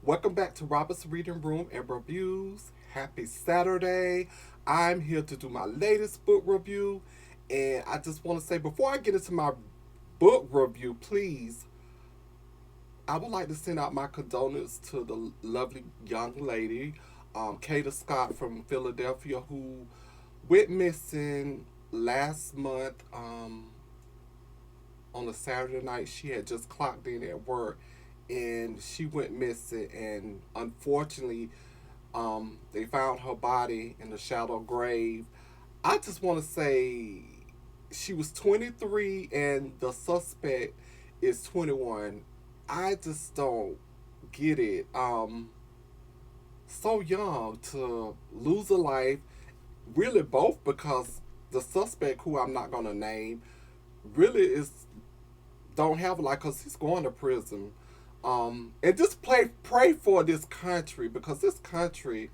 Welcome back to Robert's Reading Room and Reviews. Happy Saturday. I'm here to do my latest book review. And I just want to say, before I get into my book review, please, I would like to send out my condolences to the lovely young lady, Kata Scott from Philadelphia, who went missing last month on a Saturday night. She had just clocked in at work and she went missing. And unfortunately, they found her body in a shallow grave. I just want to say she was 23 and the suspect is 21. I just don't get it. So young to lose a life, really both because the suspect, who I'm not gonna name, really is don't have like, cause he's going to prison. And just pray for this country because this country,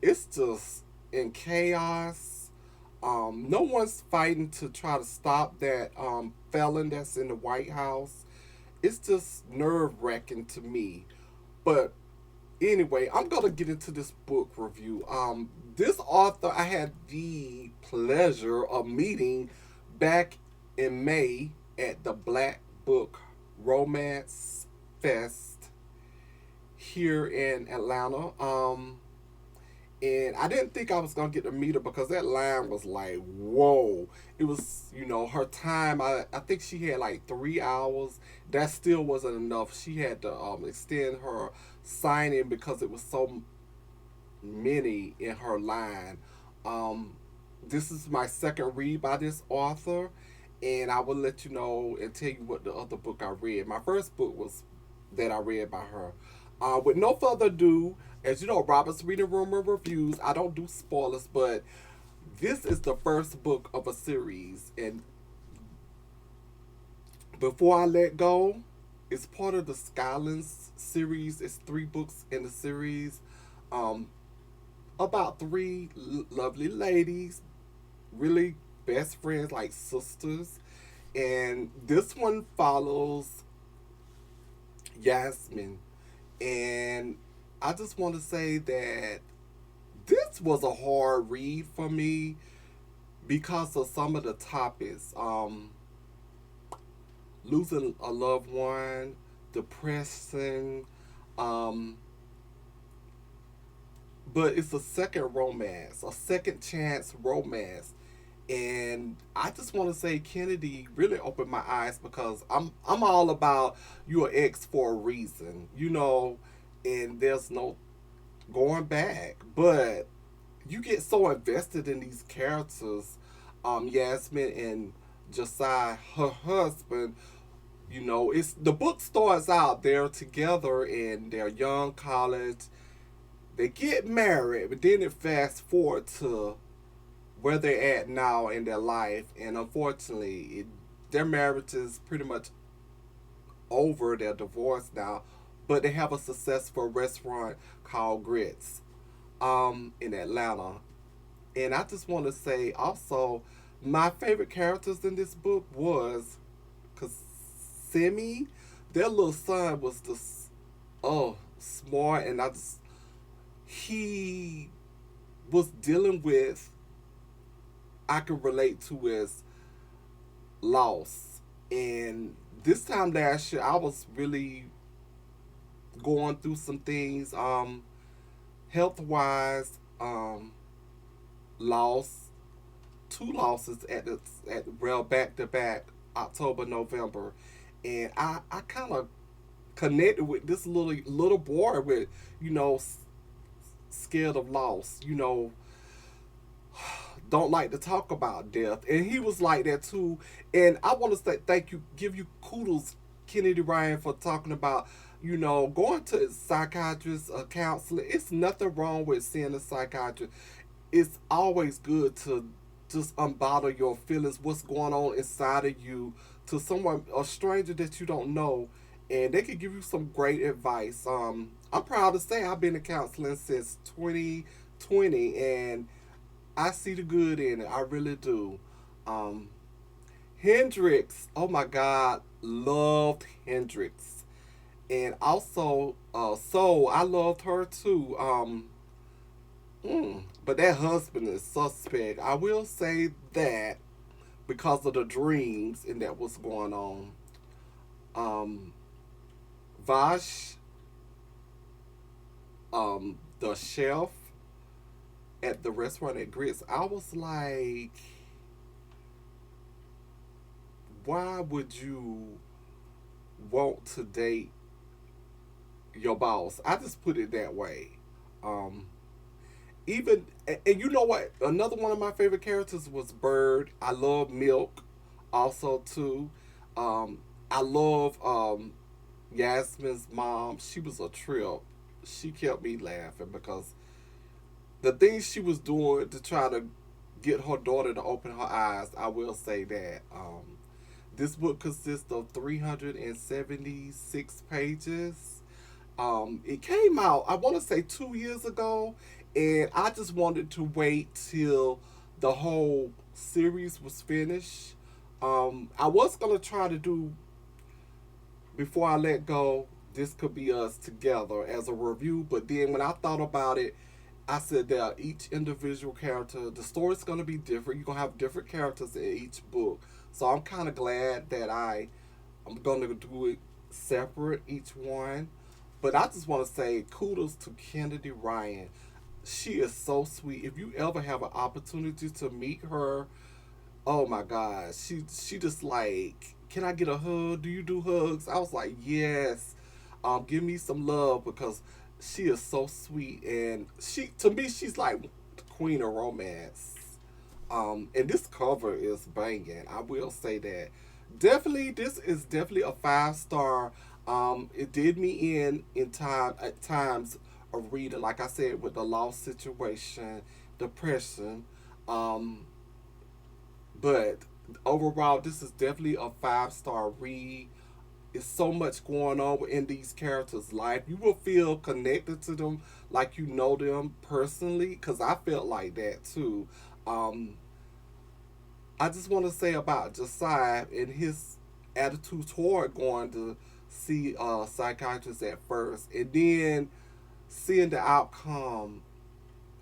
it's just in chaos. No one's fighting to try to stop that felon that's in the White House. It's just nerve wracking to me. But anyway, I'm gonna get into this book review. This author I had the pleasure of meeting back in May at the Black Book Romance Fest here in Atlanta. And I didn't think I was gonna get to meet her because that line was like, whoa. It was, her time. I think she had like 3 hours. That still wasn't enough. She had to extend her signing because it was so many in her line. Um, this is my second read by this author, and I will let you know and tell you what the other book I read. My first book was that I read by her. With no further ado, as you know, Robert's Reading Room and Reviews, I don't do spoilers, but this is the first book of a series. And before I let go, it's part of the Skylands series. It's 3 books in the series um, about three lovely ladies, really best friends, like sisters. And this one follows Yasmin. And I just want to say that this was a hard read for me because of some of the topics. Losing a loved one, depression, um, but it's a second romance, a second chance romance. And I just want to say Kennedy really opened my eyes because I'm all about your ex for a reason, and there's no going back. But you get so invested in these characters, Yasmin and Josiah, her husband. It's the book starts out they're together in their young college. They get married, but then it fast forward to where they're at now in their life, and unfortunately, their marriage is pretty much over. They're divorced now, but they have a successful restaurant called Grits in Atlanta. And I just want to say also, my favorite characters in this book was because Simi, their little son was just smart, and he was dealing with, I can relate to his loss. And this time last year, I was really going through some things, health wise, loss, 2 losses back to back, October, November. And I kind of connected with this little boy with, scared of loss, don't like to talk about death. And he was like that too. And I want to say thank you, give you kudos, Kennedy Ryan, for talking about, going to a psychiatrist, a counselor. It's nothing wrong with seeing a psychiatrist. It's always good to just unbother your feelings, what's going on inside of you, to someone, a stranger that you don't know, and they can give you some great advice. I'm proud to say I've been in counseling since 2020, and I see the good in it. I really do. Um, Hendrix, oh my God, loved Hendrix. And also, Soul, I loved her too. But that husband is suspect. I will say that because of the dreams and that was going on. Um, Vash, the chef at the restaurant at Grits, I was like, why would you want to date your boss? I just put it that way. Um, Even and you know what? Another one of my favorite characters was Bird. I love Milk, also too. Um, I love Yasmin's mom. She was a trip. She kept me laughing because the things she was doing to try to get her daughter to open her eyes. I will say that this book consists of 376 pages. It came out, I want to say 2 years ago, and I just wanted to wait till the whole series was finished. I was gonna try to do before I let go. This could be us together as a review, but then when I thought about it, I said that each individual character, the story's gonna be different. You're gonna have different characters in each book, so I'm kind of glad that I'm gonna do it separate each one. But I just want to say kudos to Kennedy Ryan. She is so sweet. If you ever have an opportunity to meet her, oh my God, she just like, can I get a hug? Do you do hugs? I was like, yes. Give me some love because she is so sweet, and she to me she's like the queen of romance. And this cover is banging. I will say that. Definitely, this is definitely a 5 star. It did me in time at times of reading, like I said, with the loss situation, depression. Um, but overall, this is definitely a 5 star read. It's so much going on in these characters' life. You will feel connected to them like you know them personally, because I felt like that too. Um, I just want to say about Josiah and his attitude toward going to see a psychiatrist at first, and then seeing the outcome.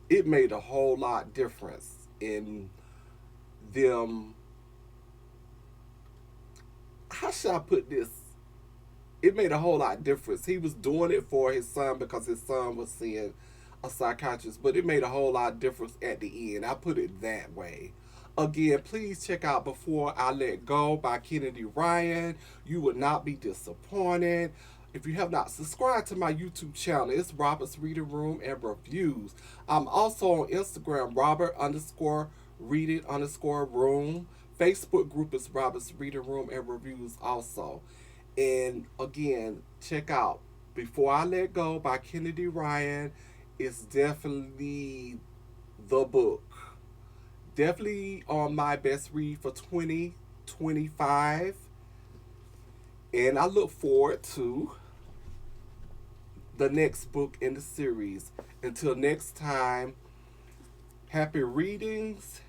It made a whole lot difference in them. How should I put this? It made a whole lot difference. He was doing it for his son because his son was seeing a psychiatrist, but it made a whole lot of difference at the end. I put it that way. Again, please check out Before I Let Go by Kennedy Ryan. You will not be disappointed. If you have not subscribed to my YouTube channel, it's Robert's Reading Room and Reviews. I'm also on Instagram, Robert underscore reading underscore room. Facebook group is Robert's Reading Room and Reviews also. And again, check out Before I Let Go by Kennedy Ryan. It's definitely the book. Definitely on my best read for 2025. And I look forward to the next book in the series. Until next time, happy readings